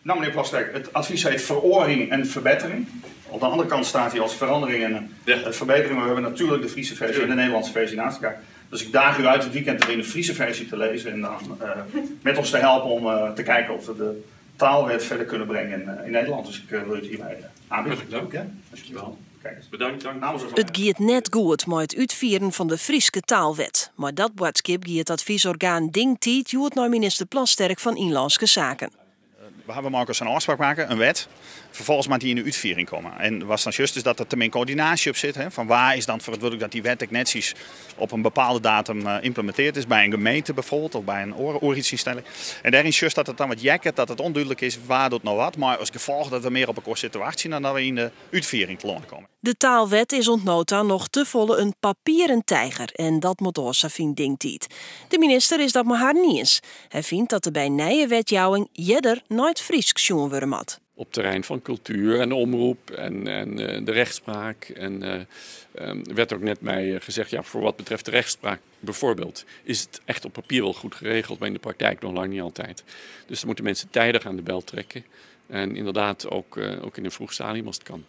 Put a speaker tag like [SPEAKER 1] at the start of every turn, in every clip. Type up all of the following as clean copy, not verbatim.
[SPEAKER 1] Nou meneer Plasterk, het advies heet veroring en verbetering. Op de andere kant staat hier als verandering en verbetering. Maar we hebben natuurlijk de Friese versie en de Nederlandse versie naast elkaar. Dus ik daag u uit het weekend erin de Friese versie te lezen. En dan met ons te helpen om te kijken of we de taalwet verder kunnen brengen in Nederland. Dus ik wil het hierbij aanbieden.
[SPEAKER 2] Dank.
[SPEAKER 1] Ja, alsjeblieft.
[SPEAKER 2] Bedankt.
[SPEAKER 1] Het
[SPEAKER 3] gaat net goed met het uitvieren van de Frieske taalwet. Maar dat boodschap gaat het adviesorgaan Dingtiet joert naar minister Plasterk van Inlandse Zaken.
[SPEAKER 1] We hebben ook eens een afspraak maken, een wet. Vervolgens moet die in de uitvoering komen. En was dan juist is dat er tenmin coördinatie op zit. Hè, van waar is dan verantwoordelijk dat die wet netjes op een bepaalde datum implementeerd is. Bij een gemeente bijvoorbeeld of bij een organisatie. En daarin is juist dat het dan wat jekkert, dat het onduidelijk is waar doet nou wat. Maar als gevolg dat we meer op elkaar zitten wachten dan dat we in de uitvoering te lonen komen.
[SPEAKER 3] De taalwet is ontnota nog te volle een papieren tijger. En dat moet Orsa vindt Dingtiet. De minister is dat maar haar niet eens. Hij vindt dat er bij nieuwe wetjouwing jeder nooit Friesk sjoen worden mat.
[SPEAKER 2] Op terrein van cultuur en omroep en de rechtspraak. En werd ook net mij gezegd, ja, voor wat betreft de rechtspraak bijvoorbeeld, is het echt op papier wel goed geregeld, maar in de praktijk nog lang niet altijd. Dus dan moeten mensen tijdig aan de bel trekken. En inderdaad ook in een vroeg stadium als het kan.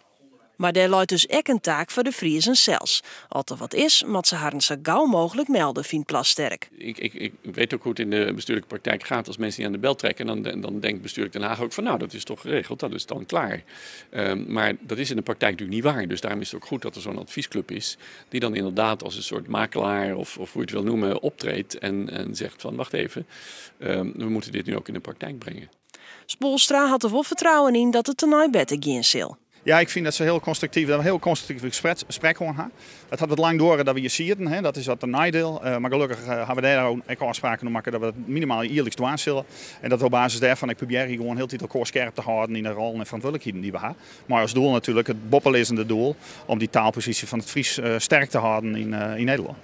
[SPEAKER 3] Maar daar luidt dus ook een taak voor de Friezen zelfs. Als er wat is, moet ze haar zo gauw mogelijk melden, vindt Plasterk.
[SPEAKER 2] Ik weet ook hoe het in de bestuurlijke praktijk gaat. Als mensen die aan de bel trekken, dan denkt bestuurlijk Den Haag ook van nou, dat is toch geregeld, dat is dan klaar. Maar dat is in de praktijk natuurlijk niet waar. Dus daarom is het ook goed dat er zo'n adviesclub is, die dan inderdaad als een soort makelaar of hoe je het wil noemen, optreedt en zegt van wacht even, we moeten dit nu ook in de praktijk brengen.
[SPEAKER 3] Spoelstra had er wel vertrouwen in dat het toernooi beter ging zal.
[SPEAKER 1] Ja, ik vind dat ze heel constructief gesprek gaan. Het had wat lang door dat we je zien, dat is wat een nadeel. Maar gelukkig hebben we daar ook afspraken maken dat we het minimaal eerlijkst doen zullen. En dat we op basis daarvan, ik probeer hier gewoon heel tijd elkaar scherp te houden in de rol en verantwoordelijkheden die we hebben. Maar als doel natuurlijk, het boppelizende doel, om die taalpositie van het Fries sterk te houden in Nederland.